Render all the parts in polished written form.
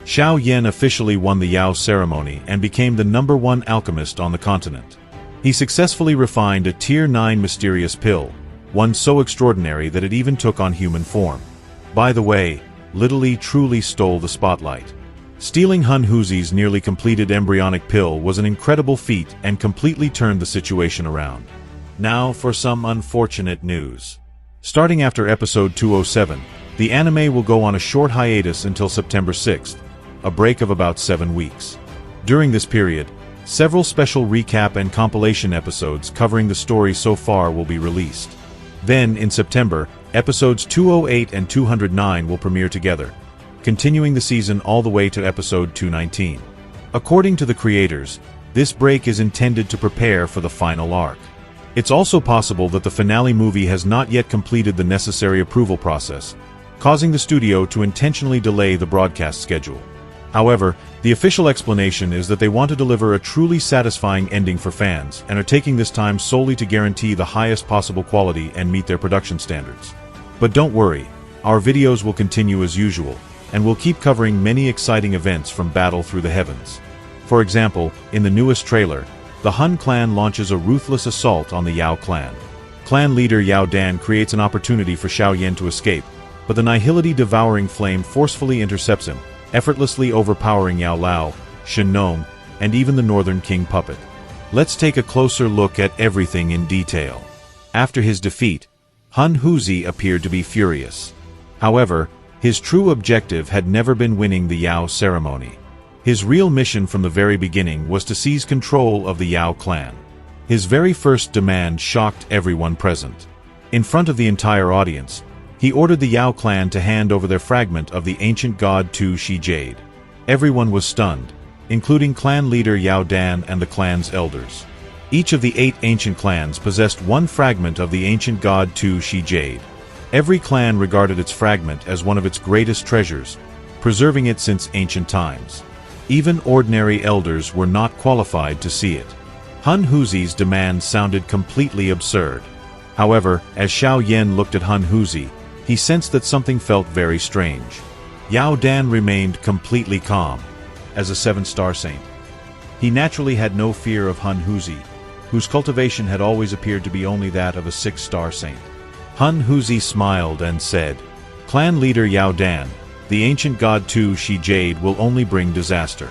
Xiao Yan officially won the Yao ceremony and became the #1 alchemist on the continent. He successfully refined a Tier 9 mysterious pill, one so extraordinary that it even took on human form. By the way, Li truly stole the spotlight. Stealing Hun Huzi's nearly completed embryonic pill was an incredible feat and completely turned the situation around. Now for some unfortunate news. Starting after episode 207, the anime will go on a short hiatus until September 6th, a break of about 7 weeks. During this period, several special recap and compilation episodes covering the story so far will be released. Then, in September, episodes 208 and 209 will premiere together, continuing the season all the way to episode 219. According to the creators, this break is intended to prepare for the final arc. It's also possible that the finale movie has not yet completed the necessary approval process, causing the studio to intentionally delay the broadcast schedule. However, the official explanation is that they want to deliver a truly satisfying ending for fans and are taking this time solely to guarantee the highest possible quality and meet their production standards. But don't worry, our videos will continue as usual, and we'll keep covering many exciting events from Battle Through the Heavens. For example, in the newest trailer, the Hun clan launches a ruthless assault on the Yao clan. Clan leader Yao Dan creates an opportunity for Xiao Yan to escape, but the NIHILITY devouring flame forcefully intercepts him, effortlessly overpowering Yao Lao, Shen Nong, and even the Northern King puppet. Let's take a closer look at everything in detail. After his defeat, Hun Huzi appeared to be furious. However, his true objective had never been winning the Yao ceremony. His real mission from the very beginning was to seize control of the Yao clan. His very first demand shocked everyone present. In front of the entire audience, he ordered the Yao clan to hand over their fragment of the ancient god Tu Shi Jade. Everyone was stunned, including clan leader Yao Dan and the clan's elders. Each of the 8 ancient clans possessed one fragment of the ancient god Tu Shi Jade. Every clan regarded its fragment as one of its greatest treasures, preserving it since ancient times. Even ordinary elders were not qualified to see it. Hun Huzi's demand sounded completely absurd. However, as Xiao Yan looked at Hun Huzi, he sensed that something felt very strange. Yao Dan remained completely calm. As a 7-star saint, he naturally had no fear of Hun Huzi, whose cultivation had always appeared to be only that of a 6-star saint. Hun Huzi smiled and said, "Clan leader Yao Dan, the ancient god Tu Shi Jade will only bring disaster.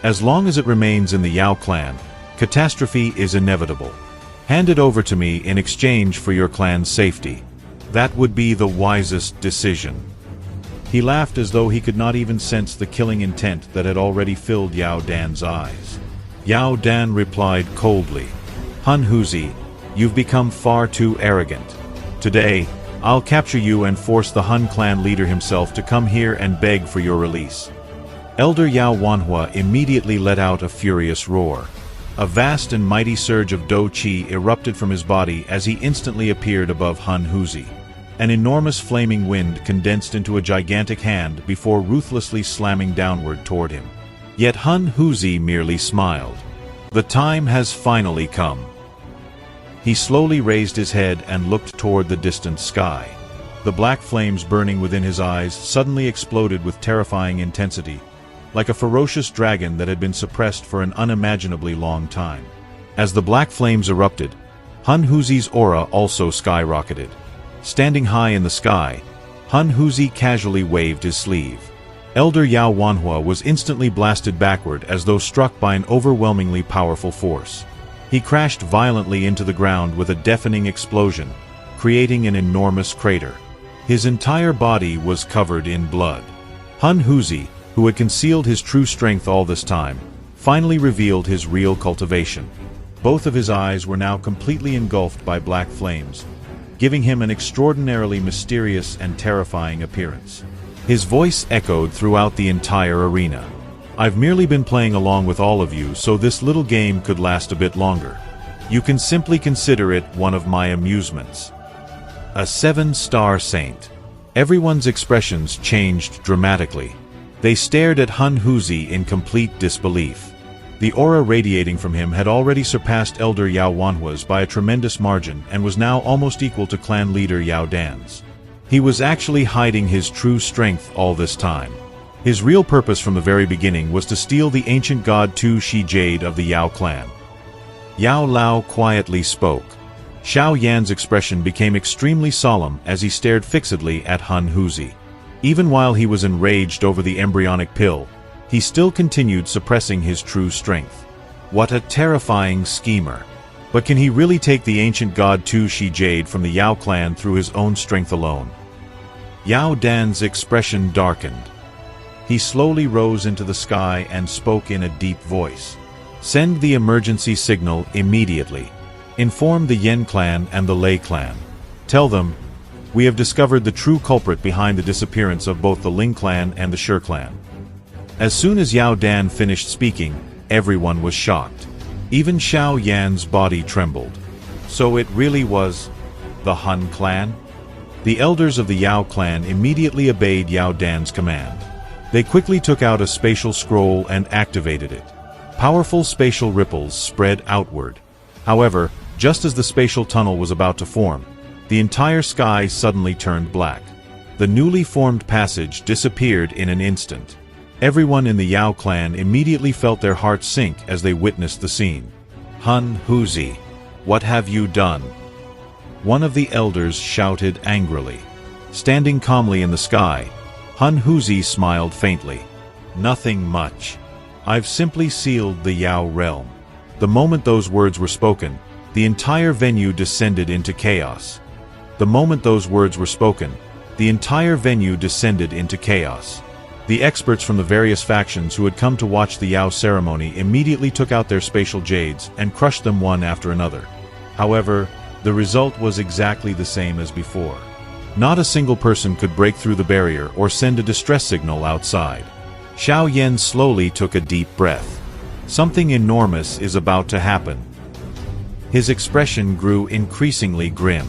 As long as it remains in the Yao clan, catastrophe is inevitable. Hand it over to me in exchange for your clan's safety. That would be the wisest decision." He laughed as though he could not even sense the killing intent that had already filled Yao Dan's eyes. Yao Dan replied coldly, "Hun Huzi, you've become far too arrogant. Today, I'll capture you and force the Hun clan leader himself to come here and beg for your release." Elder Yao Wanhua immediately let out a furious roar. A vast and mighty surge of Dou Qi erupted from his body as he instantly appeared above Hun Huzi. An enormous flaming wind condensed into a gigantic hand before ruthlessly slamming downward toward him. Yet Hun Huzi merely smiled. The time has finally come. He slowly raised his head and looked toward the distant sky. The black flames burning within his eyes suddenly exploded with terrifying intensity, like a ferocious dragon that had been suppressed for an unimaginably long time. As the black flames erupted, Hun Huzi's aura also skyrocketed. Standing high in the sky, Hun Huzi casually waved his sleeve. Elder Yao Wanhua was instantly blasted backward as though struck by an overwhelmingly powerful force. He crashed violently into the ground with a deafening explosion, creating an enormous crater. His entire body was covered in blood. Hun Huzi, who had concealed his true strength all this time, finally revealed his real cultivation. Both of his eyes were now completely engulfed by black flames, giving him an extraordinarily mysterious and terrifying appearance. His voice echoed throughout the entire arena. "I've merely been playing along with all of you so this little game could last a bit longer. You can simply consider it one of my amusements." A 7-star saint. Everyone's expressions changed dramatically. They stared at Hun Huzi in complete disbelief. The aura radiating from him had already surpassed Elder Yao Wanhua's by a tremendous margin and was now almost equal to clan leader Yao Dan's. He was actually hiding his true strength all this time. His real purpose from the very beginning was to steal the ancient god Tu Shi Jade of the Yao clan. Yao Lao quietly spoke. Xiao Yan's expression became extremely solemn as he stared fixedly at Han Huzi. Even while he was enraged over the embryonic pill, he still continued suppressing his true strength. What a terrifying schemer. But can he really take the ancient god Tu Shi Jade from the Yao clan through his own strength alone? Yao Dan's expression darkened. He slowly rose into the sky and spoke in a deep voice. Send the emergency signal immediately. Inform the Yen clan and the Lei clan. Tell them, we have discovered the true culprit behind the disappearance of both the Ling clan and the Shi clan. As soon as Yao Dan finished speaking, everyone was shocked. Even Xiao Yan's body trembled. So it really was the Han clan? The elders of the Yao clan immediately obeyed Yao Dan's command. They quickly took out a spatial scroll and activated it. Powerful spatial ripples spread outward. However, just as the spatial tunnel was about to form, the entire sky suddenly turned black. The newly formed passage disappeared in an instant. Everyone in the Yao clan immediately felt their hearts sink as they witnessed the scene. Han Huzi, what have you done? One of the elders shouted angrily. Standing calmly in the sky, Han Huzi smiled faintly. Nothing much. I've simply sealed the Yao realm. The moment those words were spoken, the entire venue descended into chaos. The moment those words were spoken, the entire venue descended into chaos. The experts from the various factions who had come to watch the Yao ceremony immediately took out their spatial jades and crushed them one after another. However, the result was exactly the same as before. Not a single person could break through the barrier or send a distress signal outside. Xiao Yan slowly took a deep breath. Something enormous is about to happen. His expression grew increasingly grim.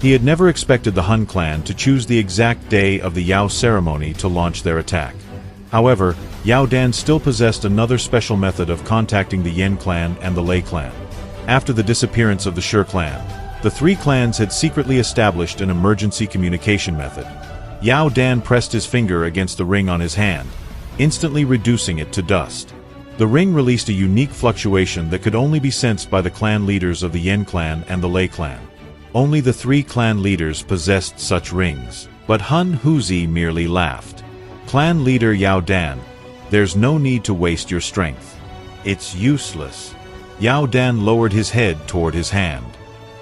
He had never expected the Han clan to choose the exact day of the Yao ceremony to launch their attack. However, Yao Dan still possessed another special method of contacting the Yen clan and the Lei clan. After the disappearance of the Shi clan, the three clans had secretly established an emergency communication method. Yao Dan pressed his finger against the ring on his hand, instantly reducing it to dust. The ring released a unique fluctuation that could only be sensed by the clan leaders of the Yen clan and the Lei clan. Only the three clan leaders possessed such rings. But Han Huzi merely laughed. Clan leader Yao Dan, there's no need to waste your strength. It's useless. Yao Dan lowered his head toward his hand.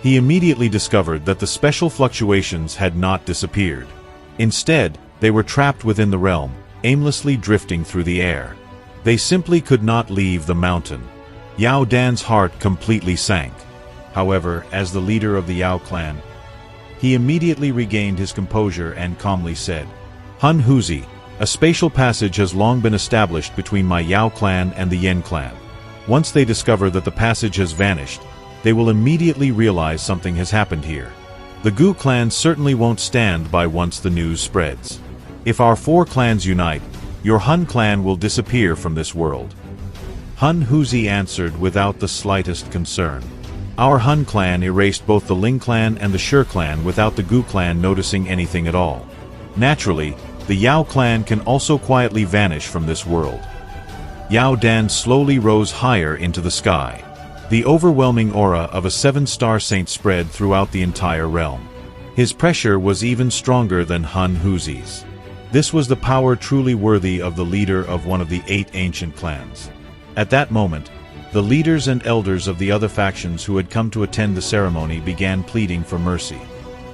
He immediately discovered that the special fluctuations had not disappeared. Instead, they were trapped within the realm, aimlessly drifting through the air. They simply could not leave the mountain. Yao Dan's heart completely sank. However, as the leader of the Yao clan, he immediately regained his composure and calmly said, Han Huzi, a spatial passage has long been established between my Yao clan and the Yen clan. Once they discover that the passage has vanished, they will immediately realize something has happened here. The Gu clan certainly won't stand by once the news spreads. If our four clans unite, your Han clan will disappear from this world. Han Huzi answered without the slightest concern. Our Han clan erased both the Ling clan and the Shi clan without the Gu clan noticing anything at all. Naturally, the Yao clan can also quietly vanish from this world. Yao Dan slowly rose higher into the sky. The overwhelming aura of a seven-star saint spread throughout the entire realm. His pressure was even stronger than Han Huzi's. This was the power truly worthy of the leader of one of the 8 ancient clans. At that moment, the leaders and elders of the other factions who had come to attend the ceremony began pleading for mercy.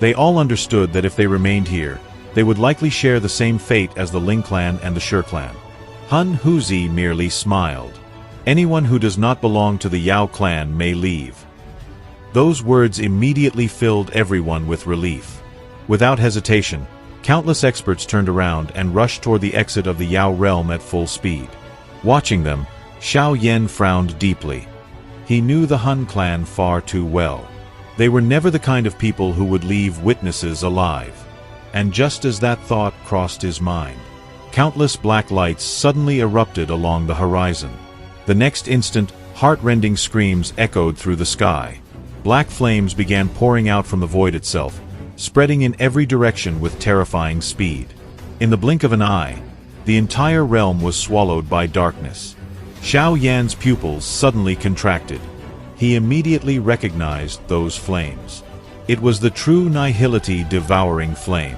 They all understood that if they remained here, they would likely share the same fate as the Ling clan and the Shi clan. Han Huzi merely smiled. Anyone who does not belong to the Yao clan may leave. Those words immediately filled everyone with relief. Without hesitation, countless experts turned around and rushed toward the exit of the Yao realm at full speed. Watching them, Xiao Yan frowned deeply. He knew the Han clan far too well. They were never the kind of people who would leave witnesses alive. And just as that thought crossed his mind, countless black lights suddenly erupted along the horizon. The next instant, heart-rending screams echoed through the sky. Black flames began pouring out from the void itself, spreading in every direction with terrifying speed. In the blink of an eye, The entire realm was swallowed by darkness. Xiao Yan's pupils suddenly contracted. He immediately recognized those flames. It was the true Nihility devouring flame.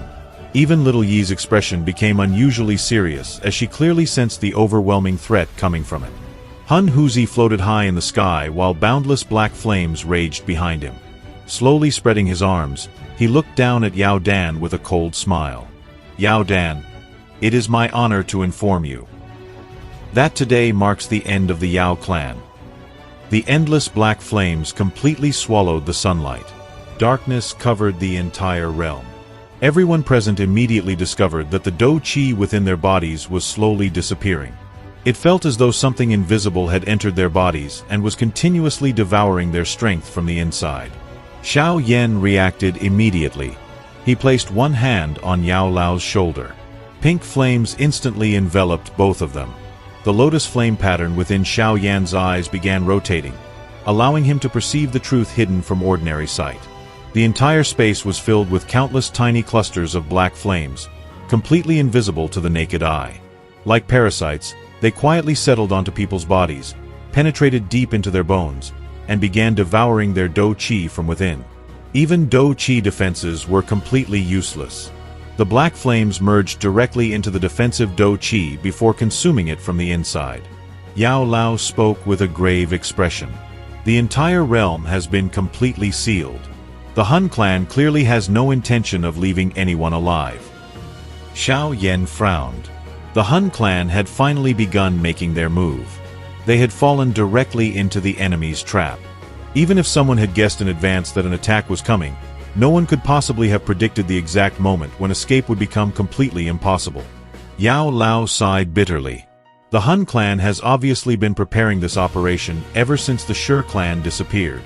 Even little Yi's expression became unusually serious as she clearly sensed the overwhelming threat coming from it. Hun Huzi floated high in the sky while boundless black flames raged behind him. Slowly spreading his arms, he looked down at Yao Dan with a cold smile. Yao Dan, it is my honor to inform you that today marks the end of the Yao clan. The endless black flames completely swallowed the sunlight. Darkness covered the entire realm. Everyone present immediately discovered that the Dou Qi within their bodies was slowly disappearing. It felt as though something invisible had entered their bodies and was continuously devouring their strength from the inside. Xiao Yan reacted immediately. He placed one hand on Yao Lao's shoulder. Pink flames instantly enveloped both of them. The lotus flame pattern within Xiao Yan's eyes began rotating, allowing him to perceive the truth hidden from ordinary sight. The entire space was filled with countless tiny clusters of black flames, completely invisible to the naked eye. Like parasites, they quietly settled onto people's bodies, penetrated deep into their bones, and began devouring their Dou Qi from within. Even Dou Qi defenses were completely useless. The black flames merged directly into the defensive Dou Qi before consuming it from the inside. Yao Lao spoke with a grave expression. The entire realm has been completely sealed. The Hun clan clearly has no intention of leaving anyone alive. Xiao Yan frowned. The Hun clan had finally begun making their move. They had fallen directly into the enemy's trap. Even if someone had guessed in advance that an attack was coming, no one could possibly have predicted the exact moment when escape would become completely impossible. Yao Lao sighed bitterly. The Hun clan has obviously been preparing this operation ever since the Shi clan disappeared.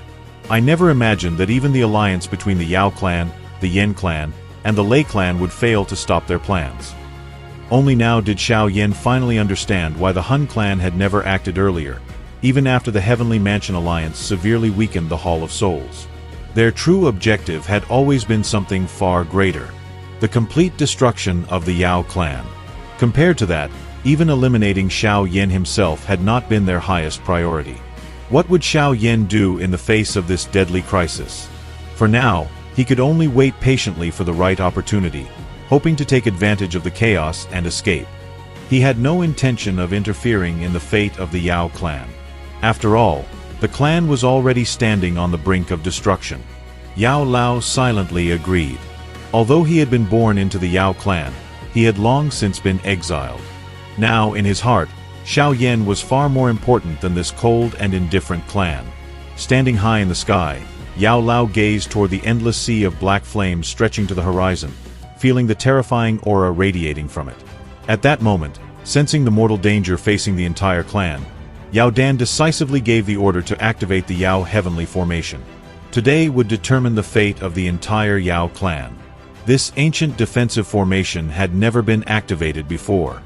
I never imagined that even the alliance between the Yao clan, the Yan clan, and the Lei clan would fail to stop their plans. Only now did Xiao Yan finally understand why the Hun clan had never acted earlier, even after the Heavenly Mansion alliance severely weakened the Hall of Souls. Their true objective had always been something far greater: the complete destruction of the Yao clan. Compared to that, even eliminating Xiao Yan himself had not been their highest priority. What would Xiao Yan do in the face of this deadly crisis? For now, he could only wait patiently for the right opportunity, hoping to take advantage of the chaos and escape. He had no intention of interfering in the fate of the Yao clan. After all, the clan was already standing on the brink of destruction. Yao Lao silently agreed. Although he had been born into the Yao clan, he had long since been exiled. Now, in his heart, Xiao Yan was far more important than this cold and indifferent clan. Standing high in the sky, Yao Lao gazed toward the endless sea of black flames stretching to the horizon, feeling the terrifying aura radiating from it. At that moment, sensing the mortal danger facing the entire clan, Yao Dan decisively gave the order to activate the Yao Heavenly Formation. Today would determine the fate of the entire Yao clan. This ancient defensive formation had never been activated before.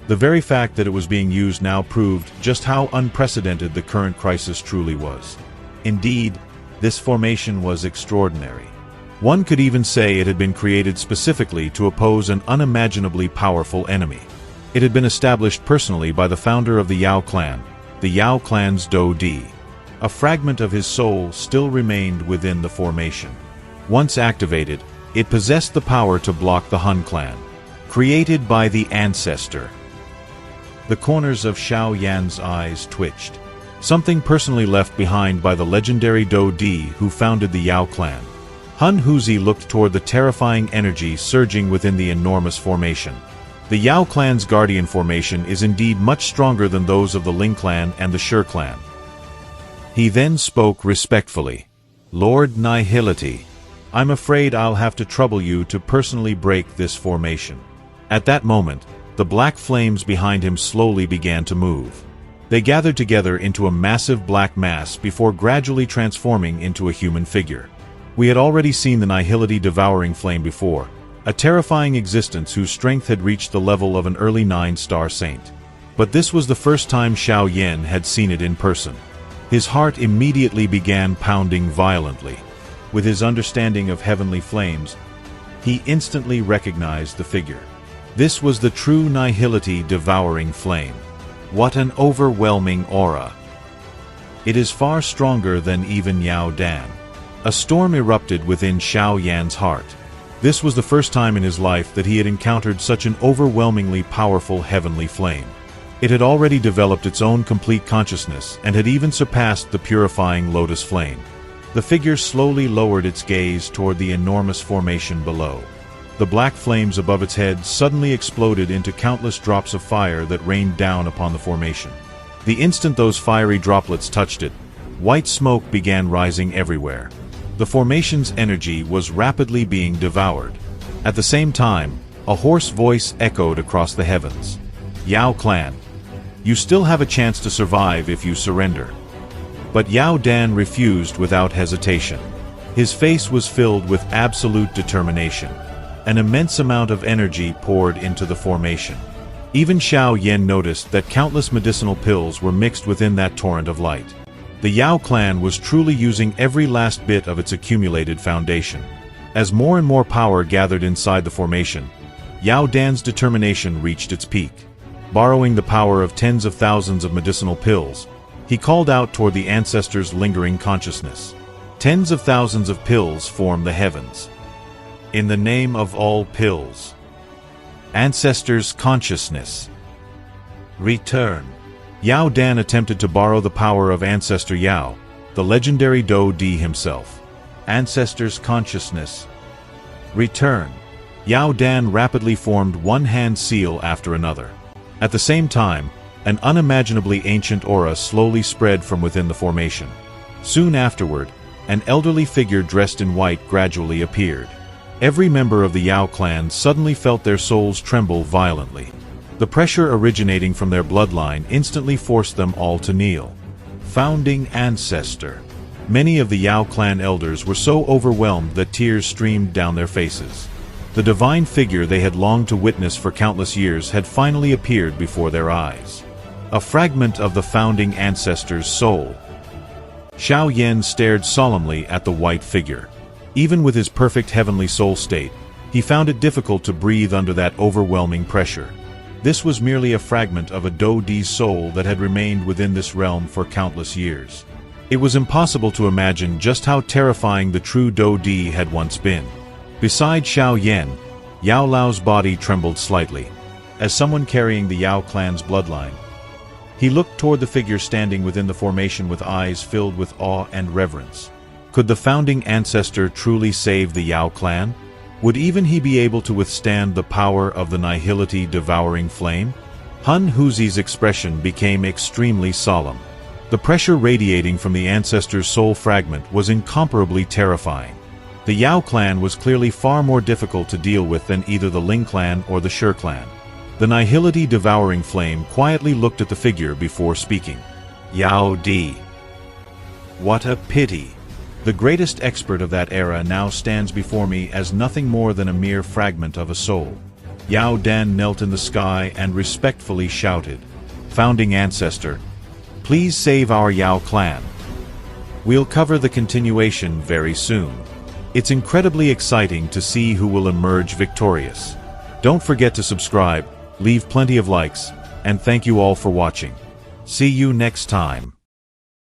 The very fact that it was being used now proved just how unprecedented the current crisis truly was. Indeed, this formation was extraordinary. One could even say it had been created specifically to oppose an unimaginably powerful enemy. It had been established personally by the founder of the Yao clan, the Yao clan's Dou Di. A fragment of his soul still remained within the formation. Once activated, it possessed the power to block the Hun clan. Created by the Ancestor. The corners of Xiao Yan's eyes twitched. Something personally left behind by the legendary Dou Di who founded the Yao clan. Hun Huzi looked toward the terrifying energy surging within the enormous formation. The Yao clan's guardian formation is indeed much stronger than those of the Ling clan and the Shi clan. He then spoke respectfully. Lord Nihility, I'm afraid I'll have to trouble you to personally break this formation. At that moment, the black flames behind him slowly began to move. They gathered together into a massive black mass before gradually transforming into a human figure. We had already seen the Nihility devouring flame before, a terrifying existence whose strength had reached the level of an early 9-star saint. But this was the first time Xiao Yan had seen it in person. His heart immediately began pounding violently. With his understanding of heavenly flames, he instantly recognized the figure. This was the true Nihility devouring flame. What an overwhelming aura! It is far stronger than even Yao Dan. A storm erupted within Xiao Yan's heart. This was the first time in his life that he had encountered such an overwhelmingly powerful heavenly flame. It had already developed its own complete consciousness and had even surpassed the purifying lotus flame. The figure slowly lowered its gaze toward the enormous formation below. The black flames above its head suddenly exploded into countless drops of fire that rained down upon the formation. The instant those fiery droplets touched it, white smoke began rising everywhere. The formation's energy was rapidly being devoured. At the same time, a hoarse voice echoed across the heavens. Yao Clan, you still have a chance to survive if you surrender. But Yao Dan refused without hesitation. His face was filled with absolute determination. An immense amount of energy poured into the formation. Even Xiao Yan noticed that countless medicinal pills were mixed within that torrent of light. The Yao clan was truly using every last bit of its accumulated foundation. As more and more power gathered inside the formation, Yao Dan's determination reached its peak. Borrowing the power of tens of thousands of medicinal pills, he called out toward the Ancestor's lingering consciousness. Tens of thousands of pills form the heavens. In the name of all pills, Ancestor's consciousness, return. Yao Dan attempted to borrow the power of Ancestor Yao, the legendary DOU himself. Ancestor's consciousness, return. Yao Dan rapidly formed one hand seal after another. At the same time, an unimaginably ancient aura slowly spread from within the formation. Soon afterward, an elderly figure dressed in white gradually appeared. Every member of the Yao clan suddenly felt their souls tremble violently. The pressure originating from their bloodline instantly forced them all to kneel. Founding Ancestor. Many of the Yao clan elders were so overwhelmed that tears streamed down their faces. The divine figure they had longed to witness for countless years had finally appeared before their eyes. A fragment of the founding Ancestor's soul. Xiao Yan stared solemnly at the white figure. Even with his perfect heavenly soul state, he found it difficult to breathe under that overwhelming pressure. This was merely a fragment of a DOU's soul that had remained within this realm for countless years. It was impossible to imagine just how terrifying the true DOU had once been. Beside Xiao Yan, Yao Lao's body trembled slightly. As someone carrying the Yao clan's bloodline, he looked toward the figure standing within the formation with eyes filled with awe and reverence. Could the founding Ancestor truly save the Yao clan? Would even he be able to withstand the power of the Nihility devouring flame? Han Huzi's expression became extremely solemn. The pressure radiating from the Ancestor's soul fragment was incomparably terrifying. The Yao clan was clearly far more difficult to deal with than either the Ling clan or the Shi clan. The Nihility devouring flame quietly looked at the figure before speaking. Yao Di. What a pity. The greatest expert of that era now stands before me as nothing more than a mere fragment of a soul. Yao Dan knelt in the sky and respectfully shouted, "Founding Ancestor, please save our Yao clan." We'll cover the continuation very soon. It's incredibly exciting to see who will emerge victorious. Don't forget to subscribe, leave plenty of likes, and thank you all for watching. See you next time.